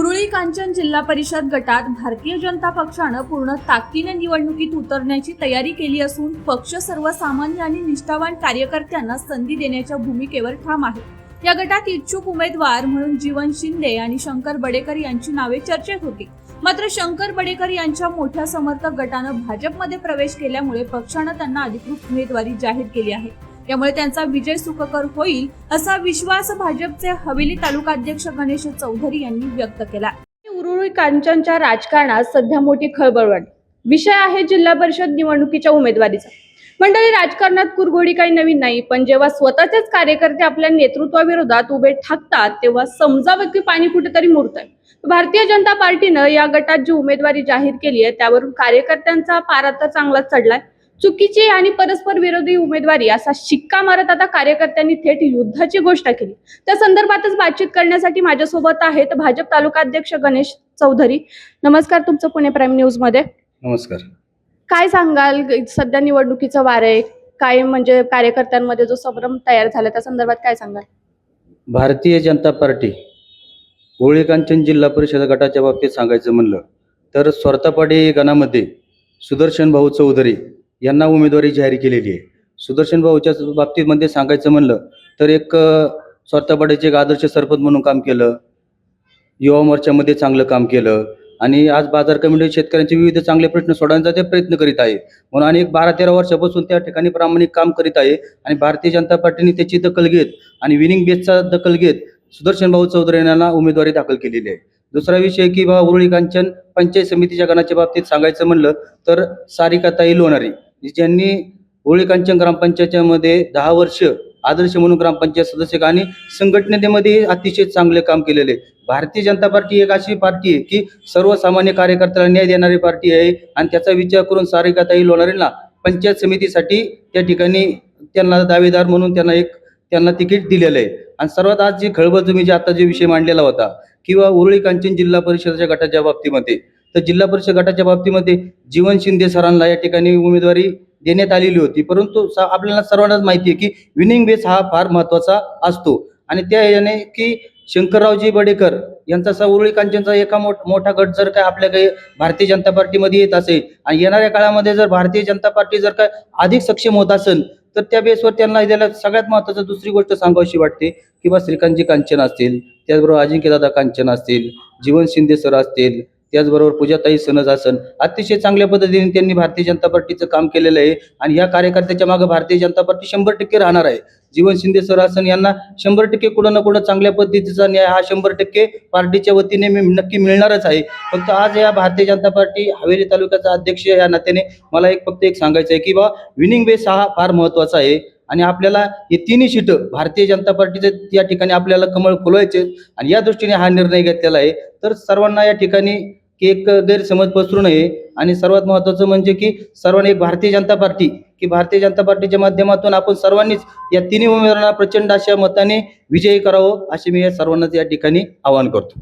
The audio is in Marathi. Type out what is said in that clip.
उरुळी कांचन जिल्हा परिषद गटात भारतीय जनता पक्षानं पूर्ण ताकदीने निवडणुकीत उतरण्याची तयारी केली असून पक्ष सर्वसामान्य आणि निष्ठावान कार्यकर्त्यांना संधी देण्याच्या भूमिकेवर ठाम आहे। या गटात इच्छुक उमेदवार म्हणून जीवन शिंदे आणि शंकर बडेकर यांची नावे चर्चेत होती। मात्र शंकर बडेकर यांच्या मोठ्या समर्थक गटानं भाजपमध्ये प्रवेश केल्यामुळे पक्षानं त्यांना अधिकृत उमेदवारी जाहीर केली आहे। त्यामुळे त्यांचा विजय सुखकर होईल असा विश्वास भाजपचे हवेली तालुकाध्यक्ष गणेश चौधरी यांनी व्यक्त केला। उरुळी कांचनच्या राजकारणात सध्या मोठी खळबळ वाढली। विषय आहे जिल्हा परिषद निवडणुकीच्या उमेदवारीचा। मंडळी, राजकारणात कुरघोडी काही नवीन नाही, पण जेव्हा स्वतःचेच कार्यकर्ते आपल्या नेतृत्वाविरोधात उभे ठाकतात तेव्हा समजावं की पाणी कुठेतरी मुरतंय। भारतीय जनता पार्टीनं या गटात जी उमेदवारी जाहीर केली आहे त्यावरून कार्यकर्त्यांचा पारा तर चांगलाच चढलाय। चुकीची आणि परस्पर विरोधी उमेदवारी असा शिक्का मारत आता कार्यकर्त्यांनी थेट युद्धाची घोषणा केली। त्या संदर्भातच बातचीत करण्यासाठी माझ्यासोबत आहेत भाजप तालुकाध्यक्ष गणेश चौधरी। नमस्कार, तुमचं पुणे प्राईम न्यूज मध्ये। नमस्कार। काय सांगाल, सध्या निवडणुकीचं वार आहे, काय म्हणजे कार्यकर्त्यांमध्ये जो संभ्रम तयार झाला त्या संदर्भात काय सांगाल? भारतीय जनता पार्टी उरुळी कांचन जिल्हा परिषद गटाच्या बाबतीत सांगायचं म्हणलं तर स्वरतापाडी गणामध्ये सुदर्शन भाऊ चौधरी यांना उमेदवारी जाहीर केलेली आहे। सुदर्शन भाऊच्या बाबतीमध्ये सांगायचं म्हणलं तर एक स्वरतापाडीचे एक आदर्श सरपंच म्हणून काम केलं, युवा मोर्चामध्ये चांगलं काम केलं आणि आज बाजार कमिटी शेतकऱ्यांचे विविध चांगले प्रश्न सोडवण्याचा ते प्रयत्न करीत आहे। म्हणून अनेक 12-13 वर्षापासून त्या ठिकाणी प्रामाणिक काम करीत आहे आणि भारतीय जनता पार्टीने त्याची दखल घेत आणि विनिंग बेसचा दखल घेत सुदर्शन भाऊ चौधरी यांना उमेदवारी दाखल केलेली आहे। दुसरा विषय की बा उरुळी कांचन पंचायत समितीच्या गणाच्या बाबतीत सांगायचं म्हणलं तर सारिकाताई लोणारी ज्यांनी उरुळी कांचन ग्रामपंचायतीमध्ये 10 वर्ष आदर्श म्हणून ग्रामपंचायत सदस्य आणि संघटनेमध्ये अतिशय चांगले काम केलेले। भारतीय जनता पार्टी एक अशी पार्टी आहे की सर्वसामान्य कार्यकर्त्याला न्याय देणारी पार्टी आहे आणि त्याचा विचार करून सारिकाताई लोणारींना पंचायत समितीसाठी त्या ठिकाणी त्यांना दावेदार म्हणून त्यांना तिकीट दिलेलं आहे। आणि सर्वात आज जी खळबळ तुम्ही आता जे विषय मांडलेला होता किंवा उरुळी कांचन जिल्हा परिषदेच्या गटाच्या बाबतीमध्ये, तर जिल्हा परिषद गटाच्या बाबतीमध्ये जीवन शिंदे सरांना या ठिकाणी उमेदवारी देण्यात आलेली होती, परंतु आपल्याला सर्वांनाच माहिती आहे की विनिंग बेस हा फार महत्त्वाचा असतो आणि त्या याने की शंकररावजी बडेकर यांचा उरुळी कांचनचा एका मोठा गट जर काय आपल्याकडे भारतीय जनता पार्टीमध्ये येत असेल आणि येणाऱ्या काळामध्ये जर भारतीय जनता पार्टी जर काय अधिक सक्षम होत असेल तर त्या बेसवर त्यांना द्यायला सगळ्यात महत्त्वाचं दुसरी गोष्ट सांगावीशी वाटते की बा श्रीकांतजी कांचन असतील, त्याचबरोबर अजिंक्यदादा कांचन असतील, जीवन शिंदे सर असतील, त्याचबरोबर पूजाताई सनज असन, अतिशय चांगल्या पद्धतीने त्यांनी भारतीय जनता पार्टीचं काम केलेलं आहे आणि या कार्यकर्त्याच्या मागे भारतीय जनता पार्टी 100% राहणार आहे। जीवन शिंदे सर असन यांना 100% कुठं ना कुठं चांगल्या पद्धतीचा न्याय हा 100% पार्टीच्या वतीने नक्की मिळणारच आहे। फक्त आज या भारतीय जनता पार्टी हवेली तालुक्याचा अध्यक्ष या नात्याने मला फक्त एक सांगायचं आहे की बा विनिंग बेस हा फार महत्त्वाचा आहे आणि आपल्याला हे तिन्ही सीट भारतीय जनता पार्टीचे या ठिकाणी आपल्याला कमळ फुलवायचे आणि या दृष्टीने हा निर्णय घेतलेला आहे। तर सर्वांना या ठिकाणी की एक गैरसमज पसरू नये आणि सर्वात महत्त्वाचं म्हणजे की सर्वांनी एक भारतीय जनता पार्टीच्या माध्यमातून आपण सर्वांनीच या तिन्ही उमेदवारांना प्रचंड अशा मताने विजयी करावं असे मी या सर्वांनाच या ठिकाणी आवाहन करतो।